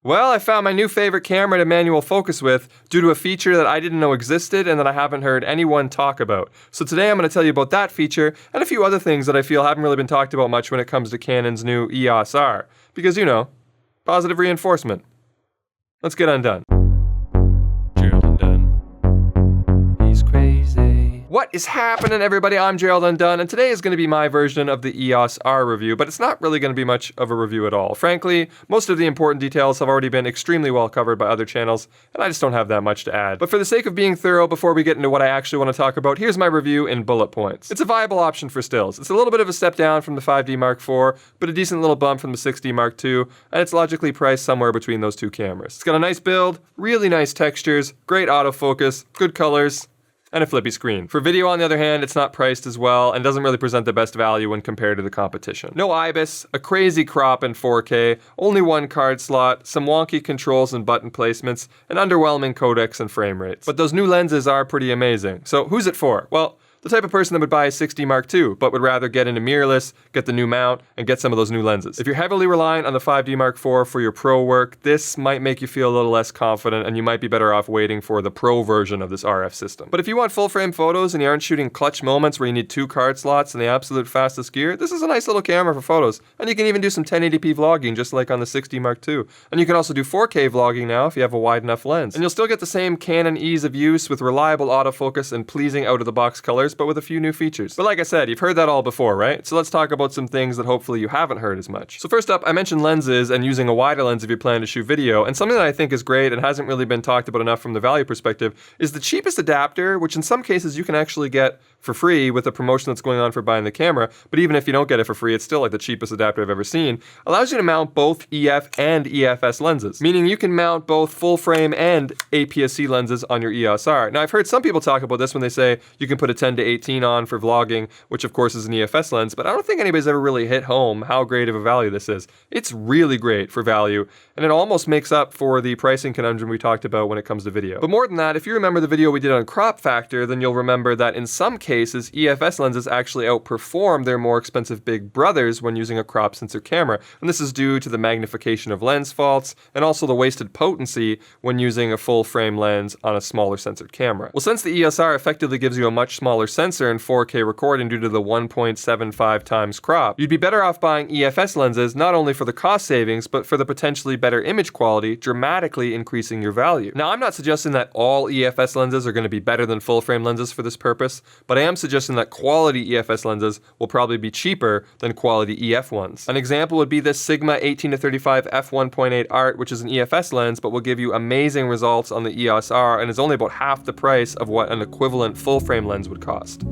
Well, I found my new favorite camera to manual focus with due to a feature that I didn't know existed and that I haven't heard anyone talk about. So today I'm going to tell you about that feature and a few other things that I feel haven't really been talked about much when it comes to Canon's new EOS R. Because, you know, positive reinforcement. Let's get undone. Gerald Undone. He's crazy. What is happening, everybody? I'm Gerald Undone, and today is going to be my version of the EOS R review, but it's not really going to be much of a review at all. Frankly, most of the important details have already been extremely well covered by other channels, and I just don't have that much to add. But for the sake of being thorough, before we get into what I actually want to talk about, here's my review in bullet points. It's a viable option for stills. It's a little bit of a step down from the 5D Mark IV, but a decent little bump from the 6D Mark II, and it's logically priced somewhere between those two cameras. It's got a nice build, really nice textures, great autofocus, good colors, and a flippy screen. For video, on the other hand, it's not priced as well and doesn't really present the best value when compared to the competition. No IBIS, a crazy crop in 4K, only one card slot, some wonky controls and button placements, and underwhelming codecs and frame rates. But those new lenses are pretty amazing. So who's it for? Well, the type of person that would buy a 6D Mark II, but would rather get into mirrorless, get the new mount, and get some of those new lenses. If you're heavily reliant on the 5D Mark IV for your pro work, this might make you feel a little less confident, and you might be better off waiting for the pro version of this RF system. But if you want full-frame photos and you aren't shooting clutch moments where you need 2 card slots and the absolute fastest gear, this is a nice little camera for photos. And you can even do some 1080p vlogging, just like on the 6D Mark II. And you can also do 4K vlogging now if you have a wide enough lens. And you'll still get the same Canon ease of use with reliable autofocus and pleasing out-of-the-box colors, but with a few new features. But like I said, you've heard that all before, right? So let's talk about some things that hopefully you haven't heard as much. So first up, I mentioned lenses and using a wider lens if you're planning to shoot video, and something that I think is great and hasn't really been talked about enough from the value perspective is the cheapest adapter, which in some cases you can actually get for free with a promotion that's going on for buying the camera, but even if you don't get it for free, it's still like the cheapest adapter I've ever seen, allows you to mount both EF and EFS lenses, meaning you can mount both full frame and APS-C lenses on your EOS R. Now I've heard some people talk about this when they say you can put a 10 to 18 on for vlogging, which of course is an EFS lens, but I don't think anybody's ever really hit home how great of a value this is. It's really great for value, and it almost makes up for the pricing conundrum we talked about when it comes to video. But more than that, if you remember the video we did on crop factor, then you'll remember that in some cases, EFS lenses actually outperform their more expensive big brothers when using a crop sensor camera, and this is due to the magnification of lens faults and also the wasted potency when using a full frame lens on a smaller sensored camera. Well, since the EOS R effectively gives you a much smaller sensor in 4K recording due to the 1.75 times crop, you'd be better off buying EFS lenses not only for the cost savings, but for the potentially better image quality, dramatically increasing your value. Now, I'm not suggesting that all EFS lenses are going to be better than full frame lenses for this purpose, but I am suggesting that quality EFS lenses will probably be cheaper than quality EF ones. An example would be this Sigma 18-35 f1.8 Art, which is an EFS lens, but will give you amazing results on the EOS R and is only about half the price of what an equivalent full frame lens would cost.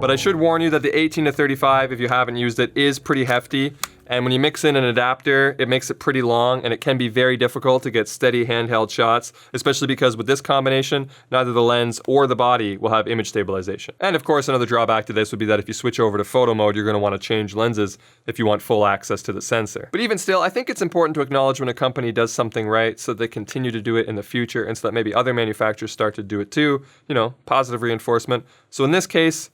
But I should warn you that the 18-35, if you haven't used it, is pretty hefty. And when you mix in an adapter, it makes it pretty long, and it can be very difficult to get steady handheld shots, especially because with this combination, neither the lens or the body will have image stabilization. And of course, another drawback to this would be that if you switch over to photo mode, you're going to want to change lenses if you want full access to the sensor. But even still, I think it's important to acknowledge when a company does something right so they continue to do it in the future and so that maybe other manufacturers start to do it too, you know, positive reinforcement. So in this case,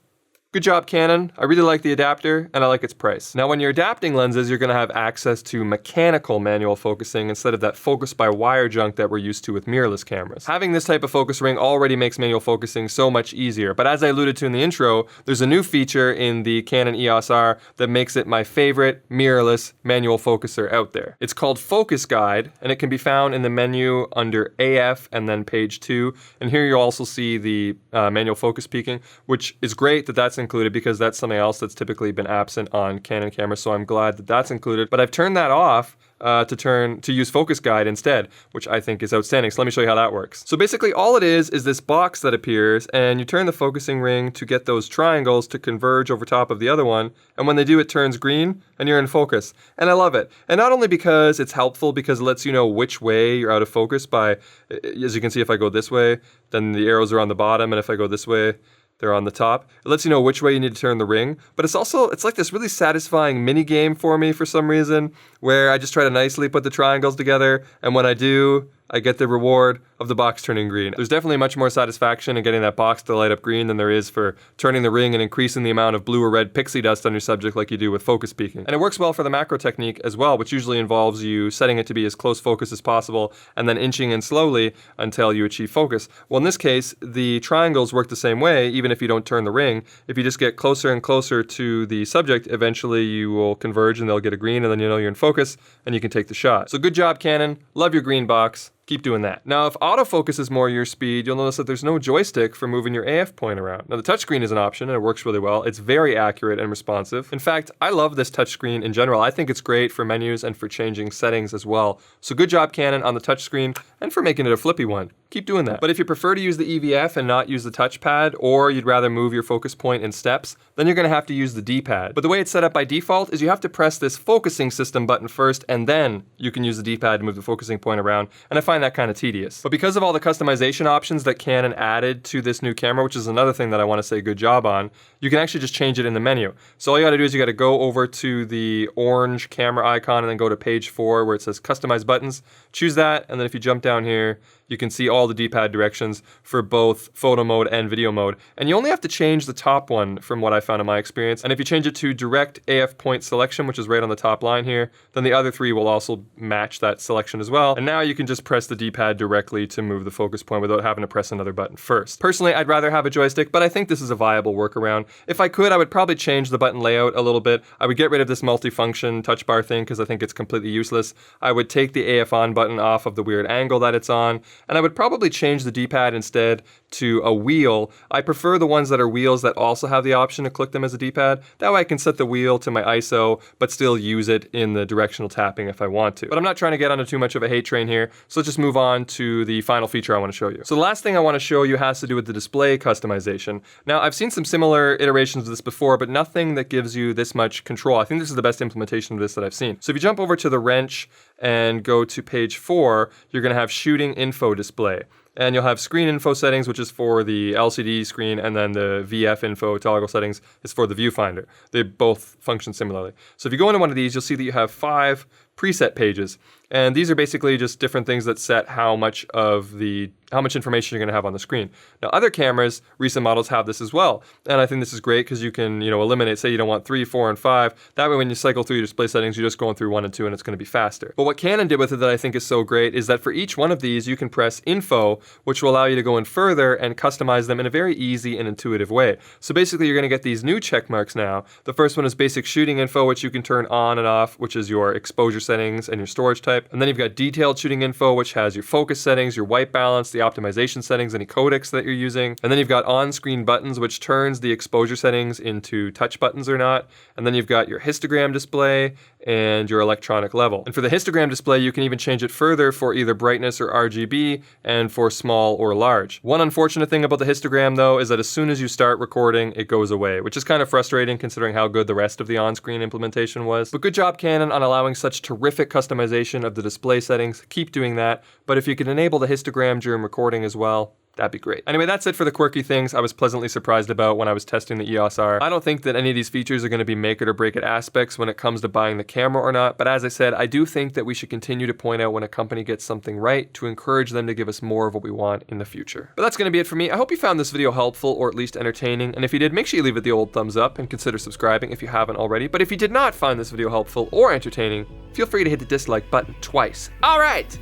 good job, Canon. I really like the adapter, and I like its price. Now, when you're adapting lenses, you're gonna have access to mechanical manual focusing instead of that focus by wire junk that we're used to with mirrorless cameras. Having this type of focus ring already makes manual focusing so much easier, but as I alluded to in the intro, there's a new feature in the Canon EOS R that makes it my favorite mirrorless manual focuser out there. It's called Focus Guide, and it can be found in the menu under AF and then page 2, and here you'll also see the manual focus peaking, which is great that that's included because that's something else that's typically been absent on Canon cameras, so I'm glad that that's included. But I've turned that off to use Focus Guide instead, which I think is outstanding. So let me show you how that works. So basically all it is this box that appears, and you turn the focusing ring to get those triangles to converge over top of the other one, and when they do, it turns green, and you're in focus. And I love it. And not only because it's helpful, because it lets you know which way you're out of focus by, as you can see, if I go this way, then the arrows are on the bottom, and if I go this way, they're on the top. It lets you know which way you need to turn the ring, but it's like this really satisfying mini game for me for some reason, where I just try to nicely put the triangles together, and when I do, I get the reward of the box turning green. There's definitely much more satisfaction in getting that box to light up green than there is for turning the ring and increasing the amount of blue or red pixie dust on your subject like you do with focus peaking. And it works well for the macro technique as well, which usually involves you setting it to be as close focus as possible and then inching in slowly until you achieve focus. Well, in this case, the triangles work the same way, even if you don't turn the ring. If you just get closer and closer to the subject, eventually you will converge and they'll get a green, and then you know you're in focus and you can take the shot. So good job, Canon. Love your green box. Keep doing that. Now, if autofocus is more your speed, you'll notice that there's no joystick for moving your AF point around. Now, the touchscreen is an option, and it works really well. It's very accurate and responsive. In fact, I love this touchscreen in general. I think it's great for menus and for changing settings as well. So good job, Canon, on the touchscreen and for making it a flippy one. Keep doing that. But if you prefer to use the EVF and not use the touchpad, or you'd rather move your focus point in steps, then you're going to have to use the D-pad. But the way it's set up by default is you have to press this focusing system button first, and then you can use the D-pad to move the focusing point around, and I find that kind of tedious. But because of all the customization options that Canon added to this new camera, which is another thing that I want to say good job on, you can actually just change it in the menu. So all you got to do is you got to go over to the orange camera icon and then go to page 4 where it says customize buttons. Choose that, and then if you jump down here, you can see all the D-pad directions for both photo mode and video mode. And you only have to change the top one from what I found in my experience. And if you change it to direct AF point selection, which is right on the top line here, then the other 3 will also match that selection as well. And now you can just press the D-pad directly to move the focus point without having to press another button first. Personally, I'd rather have a joystick, but I think this is a viable workaround. If I could, I would probably change the button layout a little bit. I would get rid of this multifunction touch bar thing because I think it's completely useless. I would take the AF on button off of the weird angle that it's on, and I would probably change the D-pad instead to a wheel. I prefer the ones that are wheels that also have the option to click them as a D-pad. That way I can set the wheel to my ISO, but still use it in the directional tapping if I want to. But I'm not trying to get onto too much of a hate train here, so let's just move on to the final feature I want to show you. So the last thing I want to show you has to do with the display customization. Now, I've seen some similar iterations of this before, but nothing that gives you this much control. I think this is the best implementation of this that I've seen. So if you jump over to the wrench and go to page 4, you're going to have shooting info display. And you'll have screen info settings, which is for the LCD screen, and then the VF info toggle settings is for the viewfinder. They both function similarly. So if you go into one of these, you'll see that you have 5 preset pages. And these are basically just different things that set how much information you're going to have on the screen. Now, other cameras, recent models have this as well. And I think this is great because you can, eliminate, say you don't want 3, 4, and 5. That way when you cycle through your display settings, you're just going through 1 and 2 and it's going to be faster. But what Canon did with it that I think is so great is that for each one of these, you can press info, which will allow you to go in further and customize them in a very easy and intuitive way. So basically you're going to get these new check marks now. The first one is basic shooting info, which you can turn on and off, which is your exposure settings and your storage type. And then you've got detailed shooting info, which has your focus settings, your white balance, the optimization settings, any codecs that you're using. And then you've got on-screen buttons, which turns the exposure settings into touch buttons or not. And then you've got your histogram display and your electronic level. And for the histogram display, you can even change it further for either brightness or RGB and for small or large. One unfortunate thing about the histogram though is that as soon as you start recording, it goes away, which is kind of frustrating considering how good the rest of the on-screen implementation was. But good job, Canon, on allowing such terrific customization of the display settings. Keep doing that. But if you could enable the histogram during recording as well, that'd be great. Anyway, that's it for the quirky things I was pleasantly surprised about when I was testing the EOS R. I don't think that any of these features are going to be make it or break it aspects when it comes to buying the camera or not, but as I said, I do think that we should continue to point out when a company gets something right to encourage them to give us more of what we want in the future. But that's going to be it for me. I hope you found this video helpful or at least entertaining, and if you did, make sure you leave it the old thumbs up and consider subscribing if you haven't already. But if you did not find this video helpful or entertaining, feel free to hit the dislike button twice. All right,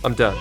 I'm done.